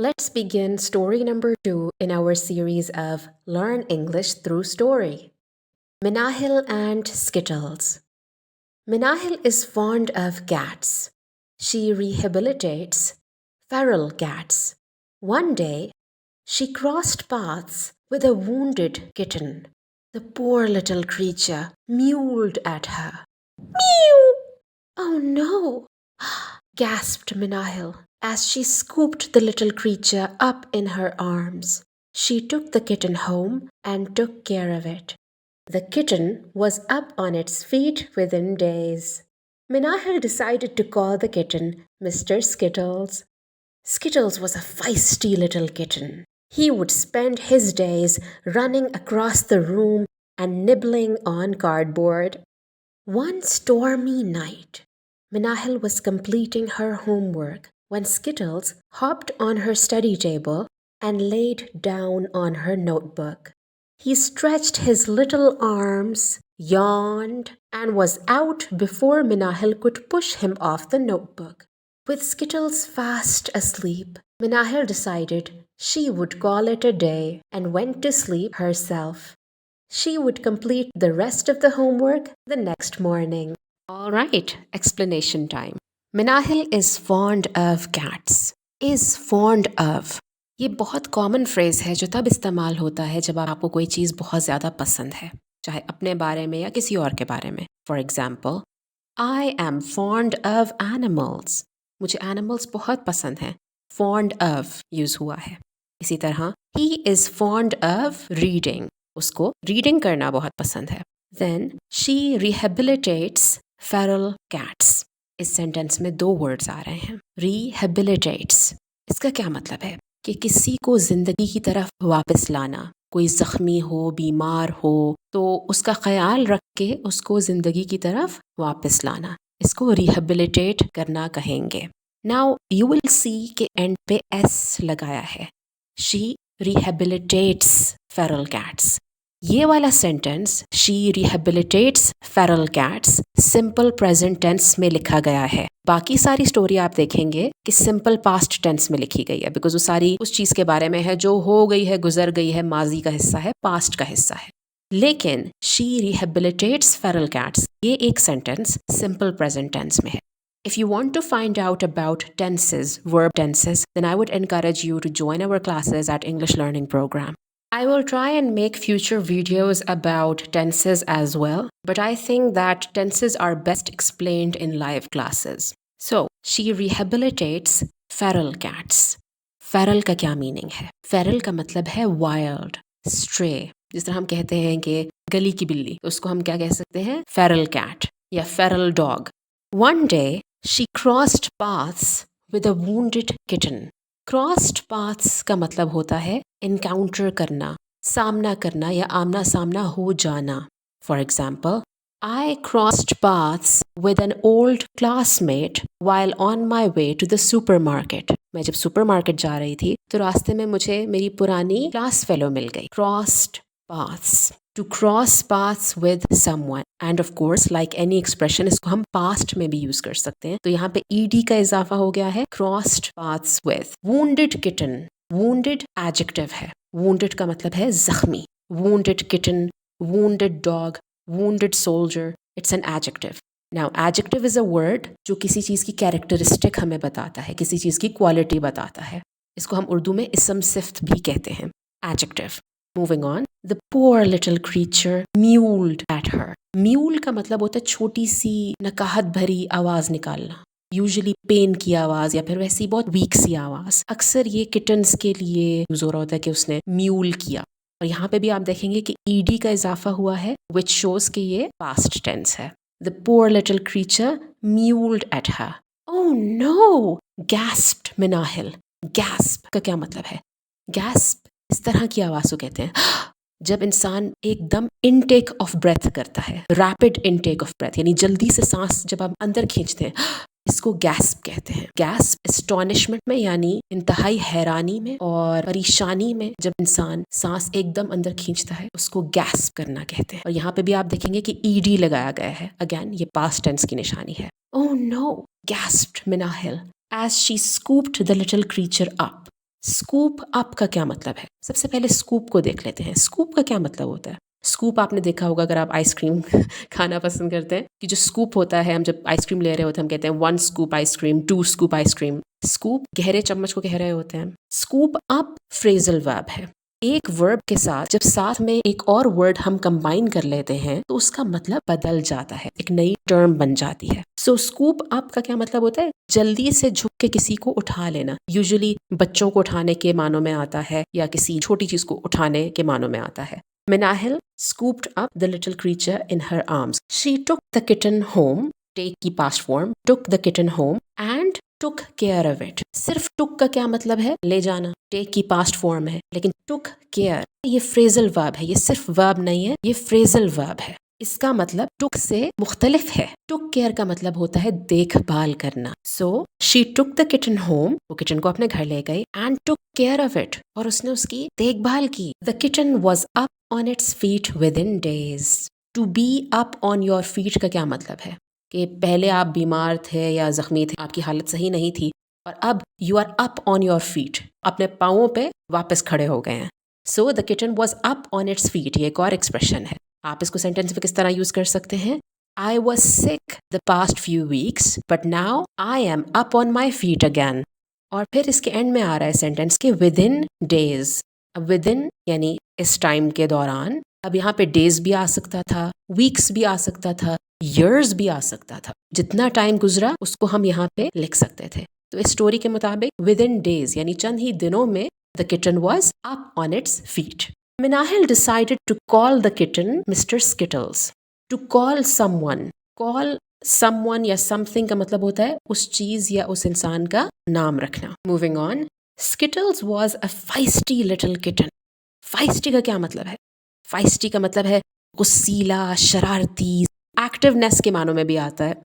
Let's begin story number 2 in our series of Learn English Through Story. Minahil and Skittles. Minahil is fond of cats. She rehabilitates feral cats. One day, she crossed paths with a wounded kitten. The poor little creature mewed at her. Mew! Oh no! Gasped Minahil as she scooped the little creature up in her arms. She took the kitten home and took care of it. The kitten was up on its feet within days. Minahil decided to call the kitten Mr. Skittles. Skittles was a feisty little kitten. He would spend his days running across the room and nibbling on cardboard. One stormy night, Minahil was completing her homework when Skittles hopped on her study table and laid down on her notebook. He stretched his little arms, yawned, and was out before Minahil could push him off the notebook. With Skittles fast asleep, Minahil decided she would call it a day and went to sleep herself. She would complete the rest of the homework the next morning. All right, explanation time. Minahil is fond of cats. Is fond of. ये बहुत common phrase है जो तब इस्तेमाल होता है जब आपको कोई चीज़ बहुत ज़्यादा पसंद है, चाहे अपने बारे में या किसी और के बारे में. For example, I am fond of animals. मुझे एनिमल्स बहुत पसंद हैं. फॉन्ड ऑफ यूज़ हुआ है. इसी तरह he is fond of reading. उसको रीडिंग करना बहुत पसंद है. Then she rehabilitates feral cats. इस सेंटेंस में 2 वर्ड्स आ रहे हैं. rehabilitates. इसका क्या मतलब है कि किसी को जिंदगी की तरफ वापस लाना. कोई जख्मी हो, बीमार हो तो उसका ख्याल रख के उसको जिंदगी की तरफ वापस लाना. इसको rehabilitate करना कहेंगे. नाउ यू विल सी के एंड पे एस लगाया है. She rehabilitates feral cats. ये वाला सेंटेंस she rehabilitates feral cats simple present tense में लिखा गया है. बाकी सारी स्टोरी आप देखेंगे कि सिंपल पास्ट टेंस में लिखी गई है, बिकॉज वो सारी उस चीज़ के बारे में है जो हो गई है, गुजर गई है, माजी का हिस्सा है, पास्ट का हिस्सा है. लेकिन शी रिहेबिलिटेट्स फेरल कैट्स ये एक सेंटेंस सिंपल प्रेजेंट टेंस में है. If you want to find out about tenses, verb tenses, then I would encourage you to join our classes at English Learning Program. I will try and make future videos about tenses as well, but I think that tenses are best explained in live classes. So, she rehabilitates feral cats. Feral का क्या meaning है? Feral का मतलब है wild, stray. जिस तरह हम कहते हैं कि गली की बिल्ली, उसको हम क्या कह सकते हैं? Feral cat या feral dog. One day, she crossed paths with a wounded kitten. Crossed paths का मतलब होता है इनकाउंटर करना, सामना करना या आमना सामना हो जाना. For example, I crossed paths with an old classmate while on my way to the supermarket. मैं जब सुपरमार्केट जा रही थी तो रास्ते में मुझे मेरी पुरानी क्लास फेलो मिल गई. Crossed paths, to cross paths with someone. And of course, like any expression, इसको हम past में भी use कर सकते हैं. तो यहाँ पे ed का इजाफा हो गया है. Crossed paths with. Wounded kitten. Wounded adjective है. Wounded का मतलब है जख्मी. Wounded kitten, wounded dog, wounded soldier. It's an adjective. Now, adjective is a word जो किसी चीज़ की characteristic हमें बताता है, किसी चीज़ की quality बताता है. इसको हम उर्दू में इसम सिफ्त भी कहते हैं. Adjective. Moving on, the poor little creature mewed at her. Mewl का मतलब होता है छोटी सी नकाहत भरी आवाज़ निकालना. यूजुअली पेन की आवाज़ या फिर वैसी बहुत वीक सी आवाज़. अक्सर ये किटन्स के लिए यूज़ हो रहा होता है कि उसने म्यूल किया. और यहाँ पे भी आप देखेंगे कि ed का इजाफा हुआ है, which shows कि ये past tense है. The poor little creature mewled at her. Oh no! Gasped Minahil. Gasp का क्या मतलब है? Gasp इस तरह की आवाज़ को कहते हैं जब इंसान एकदम इनटेक ऑफ ब्रेथ करता है. रैपिड इनटेक ऑफ ब्रेथ यानी जल्दी से सांस जब आप अंदर खींचते हैं, इसको गैस्प कहते हैं. गैस्प एस्टोनिशमेंट में यानी इंतहाई हैरानी में और परेशानी में जब इंसान सांस एकदम अंदर खींचता है उसको गैस्प करना कहते हैं. और यहाँ पे भी आप देखेंगे कि ed लगाया गया है. अगेन ये पास्ट टेंस की निशानी है. Oh no! Gasped Minahil as she scooped the little creature up. Scoop up का क्या मतलब है? सबसे पहले स्कूप को देख लेते हैं। स्कूप का क्या मतलब होता है? स्कूप आपने देखा होगा अगर आप आइसक्रीम खाना पसंद करते हैं कि जो स्कूप होता है, हम जब आइसक्रीम ले रहे होते हैं हम कहते हैं 1 scoop ice cream, 2 scoop ice cream. Scoop गहरे चम्मच को कह रहे होते हैं। स्कूप अप फ्रेजल वर्ब है। एक वर्ब के साथ जब साथ में एक और वर्ड हम कंबाइन कर लेते हैं तो उसका मतलब बदल जाता है, एक नई टर्म बन जाती है। सो स्कूप अप का क्या मतलब होता है? जल्दी से झुक के किसी को उठा लेना। यूजुअली बच्चों को उठाने के मानों में आता है या किसी छोटी चीज को उठाने के मानों में आता है। Minahil scooped up the little creature in her arms. She took the kitten home, take की past form, took the kitten home and took care of it. सिर्फ took का क्या मतलब है? ले जाना। take की past form है, लेकिन took care ये phrasal verb है, ये सिर्फ verb नहीं है, ये phrasal verb है। इसका मतलब took से मुख्तलिफ है। took care का मतलब होता है देखभाल करना। So she took the kitten home, वो किचन को अपने घर ले गई and took care of it, और उसने उसकी देखभाल की। The kitten was up on its feet within days. To be up on your feet का क्या मतलब है? कि पहले आप बीमार थे या जख्मी थे, आपकी हालत सही नहीं थी और अब you are up on your feet, अपने पाँवों पे वापस खड़े हो गए हैं। So the kitten was up on its feet, ये एक और एक्सप्रेशन है। आप इसको सेंटेंस में किस तरह यूज कर सकते हैं? I was sick the past few weeks but now I am up on my feet again. और फिर इसके एंड में आ रहा है सेंटेंस के विद इन डेज। अब विद इन यानी इस टाइम के दौरान। अब यहाँ पे डेज भी आ सकता था, वीक्स भी आ सकता था, ईयर्स भी आ सकता था। जितना टाइम गुजरा उसको हम यहाँ पे लिख सकते थे। तो इस स्टोरी के मुताबिक विद इन डेज यानी चंद ही दिनों में the kitten was up on its feet. Minahil decided to call the kitten Mr. Skittles. To call someone या something का मतलब होता है उस चीज या उस इंसान का नाम रखना। Moving on, Skittles was a feisty little kitten. Feisty का क्या मतलब है? Feisty का मतलब है गुस्सीला, शरारती, एक्टिवनेस के मानों में भी आता है।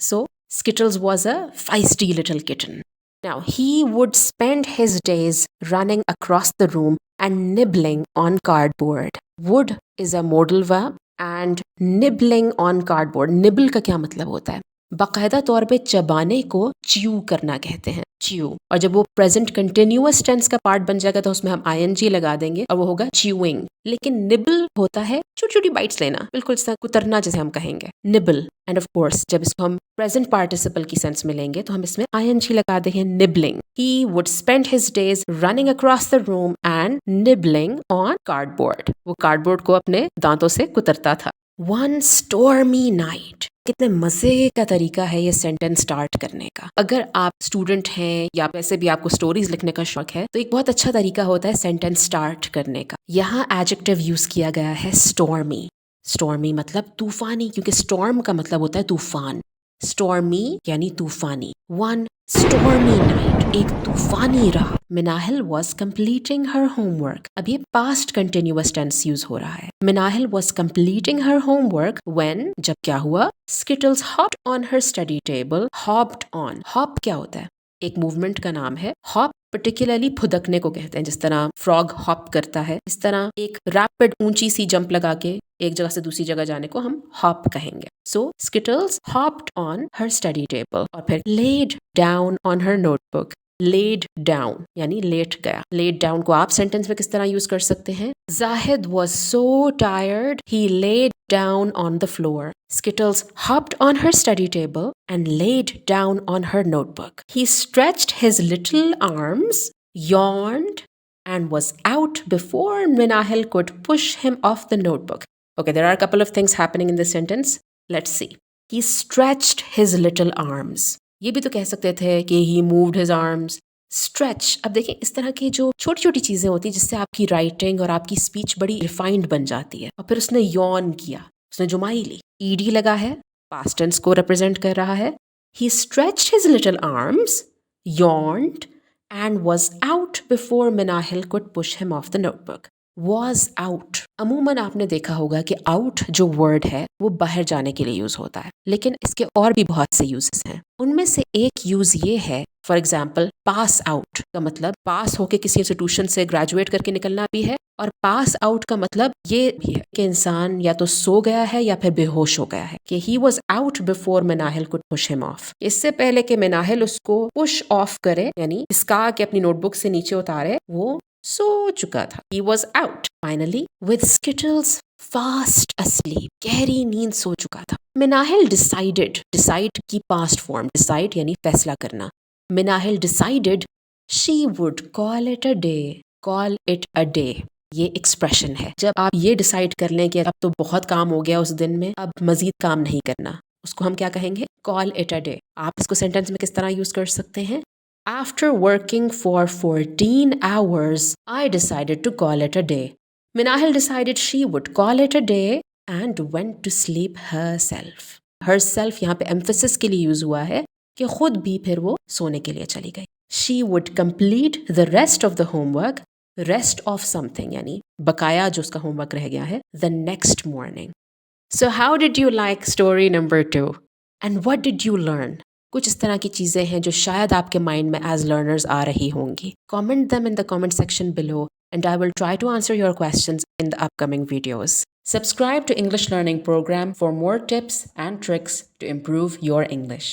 So Skittles was a feisty little kitten. Now, he would spend his days running across the room and nibbling on cardboard. Would is a modal verb and nibbling on cardboard. Nibble का क्या मतलब होता है? बाकायदा तौर पे चबाने को च्यू करना कहते हैं, च्यू। और जब वो प्रेजेंट कंटिन्यूअस टेंस का पार्ट बन जाएगा तो उसमें हम आईएनजी लगा देंगे और वो होगा च्यूइंग। लेकिन निबल होता है छोटी छोटी बाइट्स लेना, बिल्कुल कुतरना जैसे हम कहेंगे, निबल। एंड ऑफ कोर्स जब इसको हम प्रेजेंट पार्टिसिपल की सेंस में लेंगे तो हम इसमें आईएनजी लगा देंगे, nibbling. He would spend his days running across the room and nibbling on cardboard. वो कार्डबोर्ड को अपने दांतों से कुतरता था। वन स्टॉर्मी नाइट, कितने मजे का तरीका है ये सेंटेंस स्टार्ट करने का। अगर आप स्टूडेंट हैं या वैसे भी आपको स्टोरीज लिखने का शौक है तो एक बहुत अच्छा तरीका होता है सेंटेंस स्टार्ट करने का। यहाँ एडजेक्टिव यूज किया गया है स्टॉर्मी। स्टॉर्मी मतलब तूफानी, क्योंकि स्टॉर्म का मतलब होता है तूफान। स्टॉर्मी यानी तूफानी। वन स्टॉर्मी नाइट, एक तूफानी रात। Minahil was completing her homework. अब ये past continuous tense यूज हो रहा है। Minahil was completing her homework when, जब क्या हुआ? Skittles hopped on her study table. Hopped on. Hop क्या होता है? एक मूवमेंट का नाम है। हॉप पर्टिकुलरली फुदकने को कहते हैं, जिस तरह फ्रॉग हॉप करता है, इस तरह एक रैपिड ऊंची सी जंप लगा के एक जगह से दूसरी जगह जाने को हम हॉप कहेंगे। So skittles hopped on her study table. और फिर laid down on her notebook. Laid down यानी लेट गया। लेड डाउन को आप सेंटेंस में किस तरह यूज कर सकते हैं? Zahid was so tired he laid down on the floor. Skittles hopped on her study table and laid down on her notebook. He stretched his little arms, yawned, and was out before Minahil could push him off the notebook. Okay, there are a couple of things happening in this sentence. Let's see. He stretched his little arms. ये भी तो कह सकते थे कि he moved his arms. Stretch, अब देखिए इस तरह की जो छोटी छोटी चीजें होती हैं जिससे आपकी राइटिंग और आपकी स्पीच बड़ी रिफाइंड बन जाती है। और फिर उसने यॉन किया, उसने जुमाई ली। ईडी लगा है, पास्ट टेंस को रिप्रेजेंट कर रहा है। He stretched his little arms, yawned and was out before Minahil could push him off the notebook. Was out, अमूमन आपने देखा होगा कि out जो वर्ड है वो बाहर जाने के लिए यूज होता है, लेकिन इसके और भी बहुत से यूजेस हैं। उनमें से एक यूज ये है, फॉर एग्जाम्पल पास आउट का मतलब पास होके किसी इंस्टीट्यूशन से ग्रेजुएट करके निकलना भी है, और पास आउट का मतलब ये भी है कि इंसान या तो सो गया है या फिर बेहोश हो गया है, कि he was out before Minahil could push him of. इससे पहले कि मिनाहिल उसको पुश ऑफ करे, यानी इसका के अपनी नोटबुक से नीचे उतारे, वो सो चुका था। He was out. Finally, with Skittles fast asleep, गहरी नींद सो चुका था। मिनाहिल decide की past form, decide यानी फैसला करना। Minahil decided she would call it a day। ये एक्सप्रेशन है। जब आप ये डिसाइड कर लें कि अब तो बहुत काम हो गया उस दिन में, अब मजीद काम नहीं करना, उसको हम क्या कहेंगे? Call it a day. आप इसको सेंटेंस में किस तरह यूज कर सकते हैं? After working for 14 hours, I decided to call it a day. Minahil decided she would call it a day and went to sleep herself. Herself यहाँ पे emphasis के लिए use हुआ है कि खुद भी फिर वो सोने के लिए चली गई. She would complete the rest of the homework, rest of something यानी बकाया जो उसका homework रह गया है, the next morning. So how did you like story number 2? And what did you learn? कुछ इस तरह की चीज़ें हैं जो शायद आपके माइंड में एज लर्नर्स आ रही होंगी. Comment them in the comment section below and I will try to answer your questions in the upcoming videos. Subscribe to English Learning Program for more tips and tricks to improve your English.